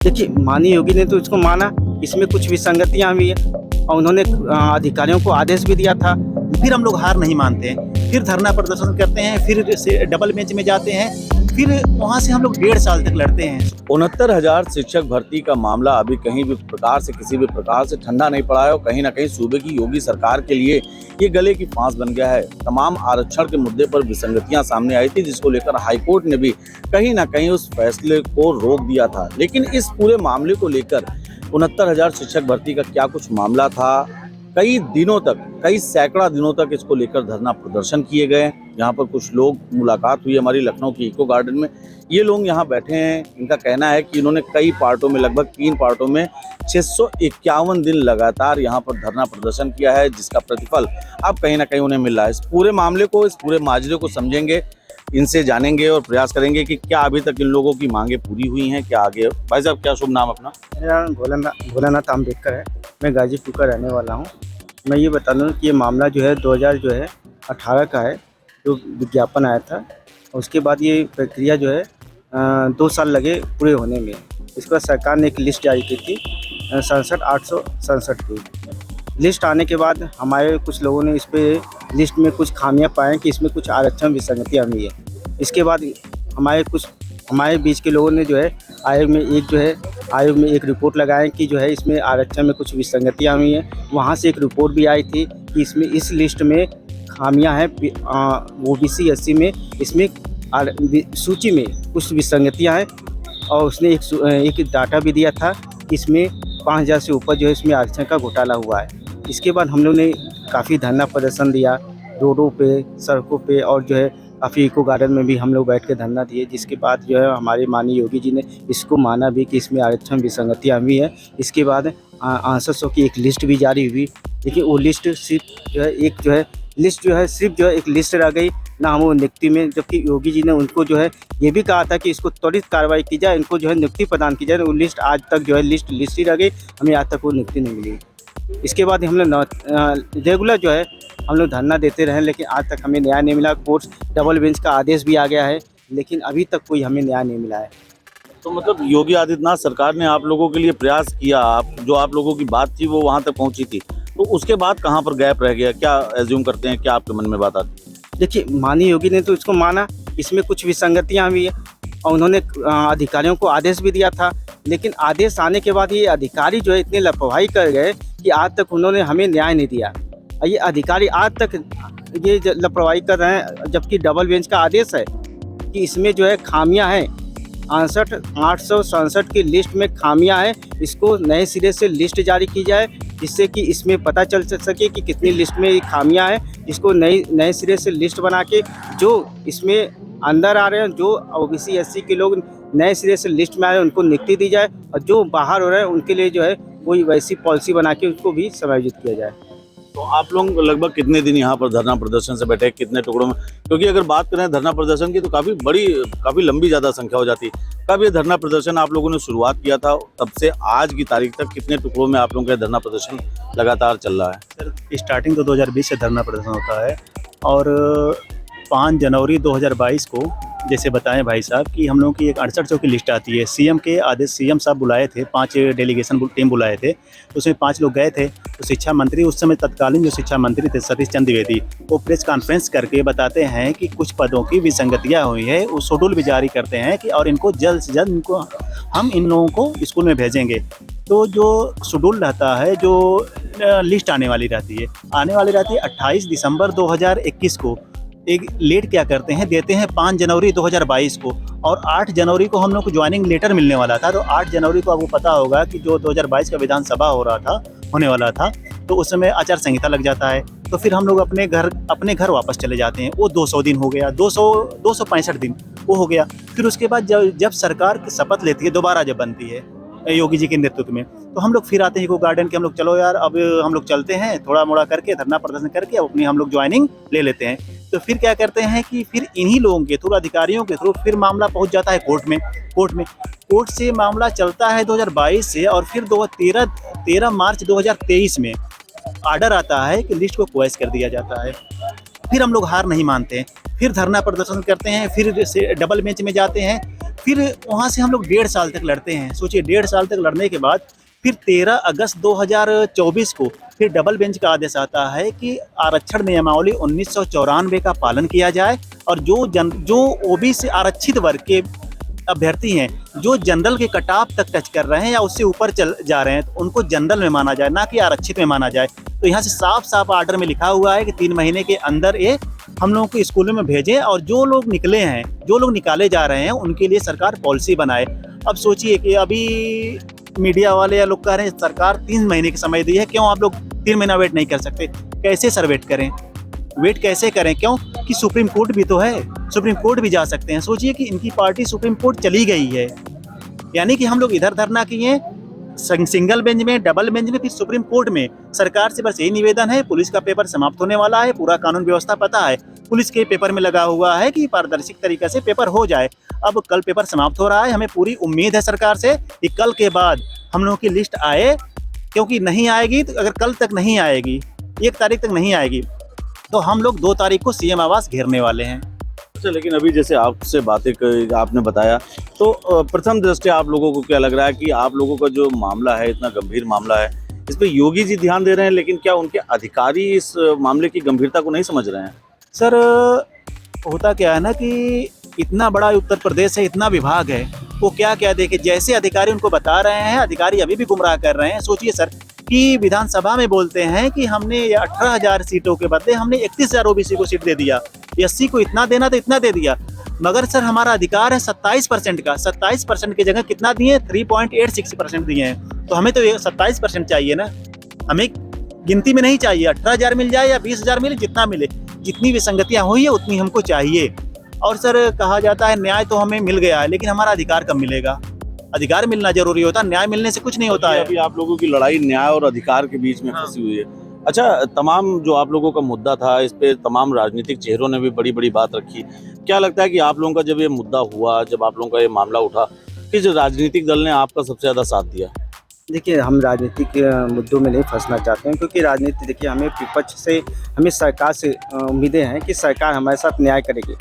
देखिए, माननीय योगी ने तो इसको माना, इसमें कुछ विसंगतियाँ हुई है और उन्होंने अधिकारियों को आदेश भी दिया था। फिर हम लोग हार नहीं मानते हैं, फिर धरना प्रदर्शन करते हैं, फिर से डबल बेंच में जाते हैं, फिर वहाँ से हम लोग 1.5 साल तक लड़ते हैं। 69,000 शिक्षक भर्ती का मामला अभी कहीं भी प्रकार से किसी भी प्रकार से ठंडा नहीं पड़ा है और कहीं ना कहीं सूबे की योगी सरकार के लिए ये गले की फांस बन गया है। तमाम आरक्षण के मुद्दे पर विसंगतियां सामने आई थी, जिसको लेकर हाईकोर्ट ने भी कहीं ना कहीं उस फैसले को रोक दिया था। लेकिन इस पूरे मामले को लेकर 69,000 शिक्षक भर्ती का क्या कुछ मामला था, कई दिनों तक, कई सैकड़ा दिनों तक इसको लेकर धरना प्रदर्शन किए गए। यहाँ पर कुछ लोग, मुलाकात हुई हमारी लखनऊ की इको गार्डन में। ये लोग यहाँ बैठे हैं, इनका कहना है कि इन्होंने कई पार्टों में, लगभग 3 पार्टों में 651 दिन लगातार यहाँ पर धरना प्रदर्शन किया है, जिसका प्रतिफल अब कहीं ना कहीं उन्हें मिल रहा है। इस पूरे मामले को, इस पूरे माजरे को समझेंगे, इनसे जानेंगे और प्रयास करेंगे कि क्या अभी तक इन लोगों की मांगे पूरी हुई हैं, क्या आगे। भाई साहब, क्या शुभ नाम अपना? मेरा भोलानाथ अम्बेडकर है, मैं गाजीपुर का रहने वाला हूँ। मैं ये बता दूँ कि ये मामला जो है 2018 का है, जो विज्ञापन आया था। उसके बाद ये प्रक्रिया जो है 2 साल लगे पूरे होने में। इसके बाद सरकार ने एक लिस्ट जारी की थी 67,867 की। लिस्ट आने के बाद हमारे कुछ लोगों ने इस पे लिस्ट में कुछ खामियां पाएँ कि इसमें कुछ आरक्षण विसंगतियाँ हुई है। इसके बाद हमारे बीच के लोगों ने जो है आयोग में एक रिपोर्ट लगाए कि जो है इसमें आरक्षण में कुछ विसंगतियाँ हुई हैं। वहाँ से एक रिपोर्ट भी आई थी कि इसमें इस लिस्ट में खामियां हैं, OBC SC में इसमें सूची में कुछ विसंगतियाँ हैं। और उसने एक डाटा भी दिया था कि इसमें 5,000 से ऊपर जो है इसमें आरक्षण का घोटाला हुआ है। इसके बाद हम लोग ने काफ़ी धरना प्रदर्शन दिया, रोडों पे, सड़कों पे, और जो है काफ़ी इको गार्डन में भी हम लोग बैठ के धरना दिए। जिसके बाद जो है हमारे माननीय योगी जी ने इसको माना भी कि इसमें आरक्षण विसंगतियाँ हुई है। इसके बाद आंसर शो की एक लिस्ट भी जारी हुई, लेकिन वो लिस्ट सिर्फ जो है सिर्फ एक लिस्ट रह गई, ना हम वो नियुक्ति में। जबकि योगी जी ने उनको जो है ये भी कहा था कि इसको त्वरित कार्रवाई की जाए, इनको जो है नियुक्ति प्रदान की जाए। वो लिस्ट आज तक जो है लिस्ट ही रह गई, हमें आज तक वो नियुक्ति नहीं मिली। इसके बाद हम लोग रेगुलर जो है हम लोग धरना देते रहे, लेकिन आज तक हमें न्याय नहीं मिला। कोर्ट डबल बेंच का आदेश भी आ गया है, लेकिन अभी तक कोई हमें न्याय नहीं मिला है। तो मतलब योगी आदित्यनाथ सरकार ने आप लोगों के लिए प्रयास किया, जो आप लोगों की बात थी वो वहाँ तक पहुँची थी, तो उसके बाद कहाँ पर गैप रह गया? क्या एज्यूम करते हैं, क्या आपके मन में बात आती है? देखिए, माननीय योगी ने तो इसको माना, इसमें कुछ विसंगतियाँ हुई है और उन्होंने अधिकारियों को आदेश भी दिया था। लेकिन आदेश आने के बाद ये अधिकारी जो है इतने लापरवाही कर गए कि आज तक उन्होंने हमें न्याय नहीं दिया। ये अधिकारी आज तक ये लापरवाही कर रहे हैं, जबकि डबल बेंच का आदेश है कि इसमें जो है खामियां हैं। 68,867 की लिस्ट में खामियां हैं, इसको नए सिरे से लिस्ट जारी की जाए, जिससे कि इसमें पता चल सके कि कितनी लिस्ट में खामियां हैं। इसको नए सिरे से लिस्ट बना के जो इसमें अंदर आ रहे हैं, जो OBC SC के लोग नए सिरे से लिस्ट में आ रहे हैं, उनको नियुक्ति दी जाए, और जो बाहर हो रहे हैं उनके लिए जो है कोई वैसी पॉलिसी बना के उनको भी समायोजित किया जाए। तो आप लोग लगभग कितने दिन यहाँ पर धरना प्रदर्शन से बैठे, कितने टुकड़ों में? क्योंकि अगर बात करें धरना प्रदर्शन की तो काफ़ी लंबी ज़्यादा संख्या हो जाती है। कब ये धरना प्रदर्शन आप लोगों ने शुरुआत किया था, तब से आज की तारीख तक कितने टुकड़ों में आप लोगों का धरना प्रदर्शन लगातार चल रहा है? सर, स्टार्टिंग तो 2020 से धरना प्रदर्शन होता है, और 5 जनवरी 2022 को, जैसे बताएं भाई साहब, कि हम लोगों की एक 6800 की लिस्ट आती है। CM के आदेश, CM साहब बुलाए थे, 5 डेलीगेशन टीम बुलाए थे, उसमें 5 लोग गए थे। तो शिक्षा मंत्री उस समय तत्कालीन जो शिक्षा मंत्री थे सतीश चंद्र द्विवेदी, वो प्रेस कॉन्फ्रेंस करके बताते हैं कि कुछ पदों की विसंगतियाँ हुई है। वो शेड्यूल भी जारी करते हैं कि और इनको जल्द से जल्द हम इन लोगों को स्कूल में भेजेंगे। तो जो शेड्यूल रहता है, जो लिस्ट आने वाली रहती है 28 दिसंबर 2021 को। एक लेट क्या करते हैं, देते हैं 5 जनवरी 2022 को, और 8 जनवरी को हम लोग को ज्वाइनिंग लेटर मिलने वाला था। तो 8 जनवरी को आपको पता होगा कि जो 2022 का विधानसभा होने वाला था, तो उस समय आचार संहिता लग जाता है। तो फिर हम लोग अपने घर वापस चले जाते हैं। वो 200 दिन हो गया, 265 दिन वो हो गया। फिर उसके बाद जब सरकार की शपथ लेती है, दोबारा जब बनती है योगी जी के नेतृत्व में, तो हम लोग फिर आते हैं इको गार्डन के। हम लोग चलो यार, अब हम लोग चलते हैं, थोड़ा मोड़ा करके धरना प्रदर्शन करके अब अपनी हम लोग ज्वाइनिंग ले लेते हैं। तो फिर क्या करते हैं कि फिर इन्हीं लोगों के थ्रू, अधिकारियों के थ्रू, फिर मामला पहुंच जाता है कोर्ट से मामला चलता है 2022 से, और फिर 13 मार्च 2023 में आर्डर आता है कि लिस्ट को क्वैश कर दिया जाता है। फिर हम लोग हार नहीं मानते हैं, फिर धरना प्रदर्शन करते हैं, फिर से डबल बेंच में जाते हैं, फिर वहाँ से हम लोग 1.5 साल तक लड़ते हैं। सोचिए 1.5 साल तक लड़ने के बाद फिर 13 अगस्त 2024 को फिर डबल बेंच का आदेश आता है कि आरक्षण नियमावली 1994 का पालन किया जाए और जो ओबीसी आरक्षित वर्ग के अभ्यर्थी हैं जो जनरल के कटाव तक टच कर रहे हैं या उससे ऊपर चल जा रहे हैं तो उनको जनरल में माना जाए, ना कि आरक्षित में माना जाए। तो यहाँ से साफ साफ आर्डर में लिखा हुआ है कि 3 महीने के अंदर ये हम लोगों को स्कूलों में भेजें और जो लोग निकले हैं, जो लोग निकाले जा रहे हैं उनके लिए सरकार पॉलिसी बनाए। अब सोचिए कि अभी मीडिया वाले या लोग कह रहे हैं सरकार 3 महीने की समय दी है, क्यों आप लोग 3 महीना वेट नहीं कर सकते? कैसे सर वेट करें? वेट कैसे करें? क्यों कि सुप्रीम कोर्ट भी तो है, सुप्रीम कोर्ट भी जा सकते हैं। सोचिए कि इनकी पार्टी सुप्रीम कोर्ट चली गई है, यानी कि हम लोग इधर धरना किए सिंगल बेंच में, डबल बेंच में, फिर सुप्रीम कोर्ट में। सरकार से बस यही निवेदन है, पुलिस का पेपर समाप्त होने वाला है, पूरा कानून व्यवस्था पता है, पुलिस के पेपर में लगा हुआ है कि पारदर्शी तरीके से पेपर हो जाए। अब कल पेपर समाप्त हो रहा है, हमें पूरी उम्मीद है सरकार से कि कल के बाद हम लोगों की लिस्ट आए, क्योंकि नहीं आएगी तो अगर कल तक नहीं आएगी, 1 तारीख तक नहीं आएगी तो हम लोग 2 तारीख को सीएम आवास घेरने वाले हैं। अच्छा, लेकिन अभी जैसे आपसे आपने बताया तो प्रथम दृष्टया आप लोगों को क्या लग रहा है कि आप लोगों का जो मामला है, इतना गंभीर मामला है, इस पे योगी जी ध्यान दे रहे हैं, लेकिन क्या उनके अधिकारी इस मामले की गंभीरता को नहीं समझ रहे हैं? सर होता क्या है ना कि इतना बड़ा उत्तर प्रदेश है, इतना विभाग है, वो क्या क्या देखे, जैसे अधिकारी उनको बता रहे हैं अधिकारी अभी भी गुमराह कर रहे हैं। सोचिए सर कि विधानसभा में बोलते हैं कि हमने 18,000 सीटों के बदले हमने 31,000 ओबीसी को सीट दे दिया, एससी को इतना देना तो इतना दे दिया, मगर सर हमारा अधिकार है 27% का, 27% की जगह कितना दिए? 3.86% दिए हैं। तो हमें तो 27% चाहिए ना, हमें गिनती में नहीं चाहिए। 18,000 मिल जाए या 20,000 मिले, जितना मिले, जितनी विसंगतियां हुई है उतनी हमको चाहिए। और सर कहा जाता है न्याय तो हमें मिल गया है, लेकिन हमारा अधिकार कब मिलेगा? अधिकार मिलना जरूरी होता है, न्याय मिलने से कुछ नहीं होता है। अभी आप लोगों की लड़ाई न्याय और अधिकार के बीच में फंसी हुई है। अच्छा, तमाम जो आप लोगों का मुद्दा था, इस पे तमाम राजनीतिक चेहरों ने भी बड़ी बड़ी बात रखी। क्या लगता है कि आप लोगों का जब ये मुद्दा हुआ, जब आप लोगों का ये मामला उठा, किस राजनीतिक दल ने आपका सबसे ज्यादा साथ दिया? देखिए, हम राजनीतिक मुद्दों में नहीं फंसना चाहते हैं, क्योंकि राजनीति, देखिए, हमें विपक्ष से, हमें सरकार से उम्मीदें हैं कि सरकार हमारे साथ न्याय करेगी।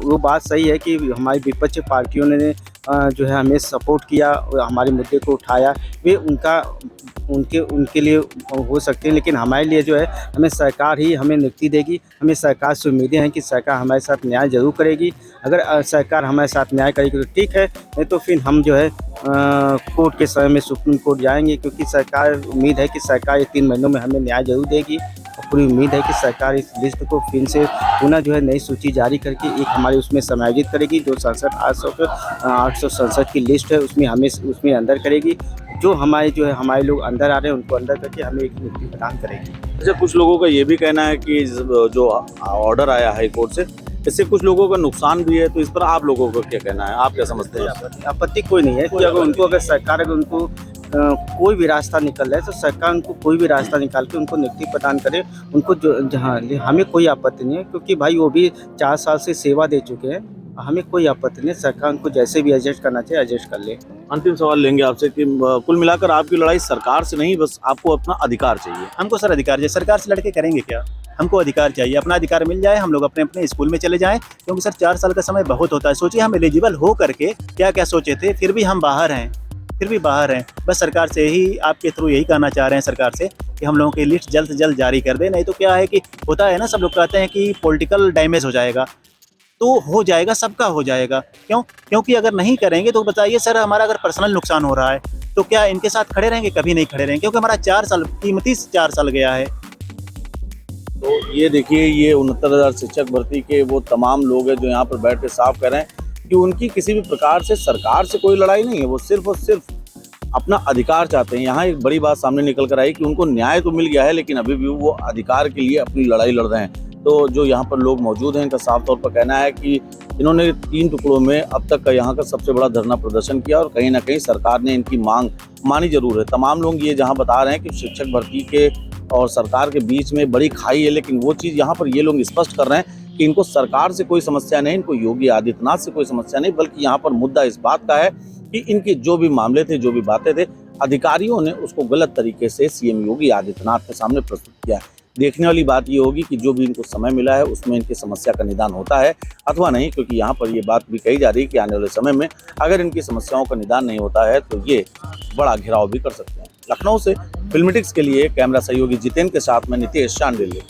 वो बात सही है कि हमारी विपक्ष पार्टियों ने जो है हमें सपोर्ट किया और हमारे मुद्दे को उठाया, वे उनके लिए हो सकते हैं, लेकिन हमारे लिए जो है हमें सरकार ही हमें नियुक्ति देगी। हमें सरकार से उम्मीदें हैं कि सरकार हमारे साथ न्याय ज़रूर करेगी। अगर सरकार हमारे साथ न्याय करेगी तो ठीक है, नहीं तो फिर हम जो है कोर्ट के समय में सुप्रीम कोर्ट जाएंगे, क्योंकि सरकार, उम्मीद है कि सरकार ये 3 महीनों में हमें न्याय जरूर देगी। और पूरी उम्मीद है कि सरकार इस लिस्ट को फिर से पुनः जो है नई सूची जारी करके एक हमारे उसमें समायोजित करेगी। जो संसद 800 संसद की लिस्ट है उसमें अंदर करेगी। जो हमारे हमारे लोग अंदर आ रहे हैं उनको अंदर करके हमें एक नियुक्ति प्रदान करेगी। अच्छा, कुछ लोगों का ये भी कहना है कि जो ऑर्डर आया हाई कोर्ट से, इससे कुछ लोगों का नुकसान भी है, तो इस पर आप लोगों को क्या कहना है? आप क्या समझते हैं? आपत्ति कोई नहीं है कि अगर सरकार उनको कोई भी रास्ता निकल रहा है तो सरकार उनको कोई भी रास्ता निकाल के उनको नियुक्ति प्रदान करे, उनको जहाँ हमें कोई आपत्ति नहीं है, क्योंकि भाई वो भी 4 साल से सेवा दे चुके हैं। हमें कोई आपत्ति नहीं, सरकार उनको जैसे भी एडजस्ट करना चाहिए एडजस्ट कर ले। अंतिम सवाल लेंगे आपसे कि कुल मिलाकर आपकी लड़ाई सरकार से नहीं, बस आपको अपना अधिकार चाहिए। हमको सर अधिकार चाहिए, सरकार से लड़के करेंगे क्या? हमको अधिकार चाहिए, अपना अधिकार मिल जाए, हम लोग अपने अपने स्कूल में चले जाएं, क्योंकि सर 4 साल का समय बहुत होता है। सोचिए हम एलिजिबल हो करके क्या क्या सोचे थे, फिर भी हम बाहर हैं, बस सरकार से ही, आपके थ्रू यही कहना चाह रहे हैं सरकार से कि हम लोगों की लिस्ट जल्द से जल्द जारी कर दे। नहीं तो क्या है कि होता है ना, सब लोग कहते हैं कि पॉलिटिकल डैमेज हो जाएगा, तो हो जाएगा, सबका हो जाएगा। क्योंकि अगर नहीं करेंगे तो बताइए सर, हमारा अगर पर्सनल नुकसान हो रहा है तो क्या इनके साथ खड़े रहेंगे? कभी नहीं खड़े रहेंगे, क्योंकि हमारा 4 साल कीमती 4 साल गया है। तो ये देखिए, ये 69,000 शिक्षक भर्ती के वो तमाम लोग हैं जो यहाँ पर बैठ के साफ कर रहे हैं कि उनकी किसी भी प्रकार से सरकार से कोई लड़ाई नहीं है, वो सिर्फ और सिर्फ अपना अधिकार चाहते हैं। यहाँ एक बड़ी बात सामने निकल कर आई कि उनको न्याय तो मिल गया है, लेकिन अभी भी वो अधिकार के लिए अपनी लड़ाई लड़ रहे हैं। तो जो यहाँ पर लोग मौजूद हैं, इनका साफ तौर पर कहना है कि इन्होंने 3 टुकड़ों में अब तक का यहाँ का सबसे बड़ा धरना प्रदर्शन किया और कहीं ना कहीं सरकार ने इनकी मांग मानी जरूर है। तमाम लोग ये जहाँ बता रहे हैं कि शिक्षक भर्ती के और सरकार के बीच में बड़ी खाई है, लेकिन वो चीज़ यहाँ पर ये लोग स्पष्ट कर रहे हैं कि इनको सरकार से कोई समस्या नहीं, इनको योगी आदित्यनाथ से कोई समस्या नहीं, बल्कि यहाँ पर मुद्दा इस बात का है कि इनके जो भी मामले थे, जो भी बातें थे, अधिकारियों ने उसको गलत तरीके से सीएम योगी आदित्यनाथ के सामने प्रस्तुत किया है। देखने वाली बात ये होगी कि जो भी इनको समय मिला है उसमें इनकी समस्या का निदान होता है अथवा नहीं, क्योंकि यहाँ पर ये बात भी कही जा रही है कि आने वाले समय में अगर इनकी समस्याओं का निदान नहीं होता है तो ये बड़ा घेराव भी कर सकते हैं। लखनऊ से फिल्मीटिक्स के लिए कैमरा सहयोगी जितेंद्र के साथ में नितेश चांडिल्य।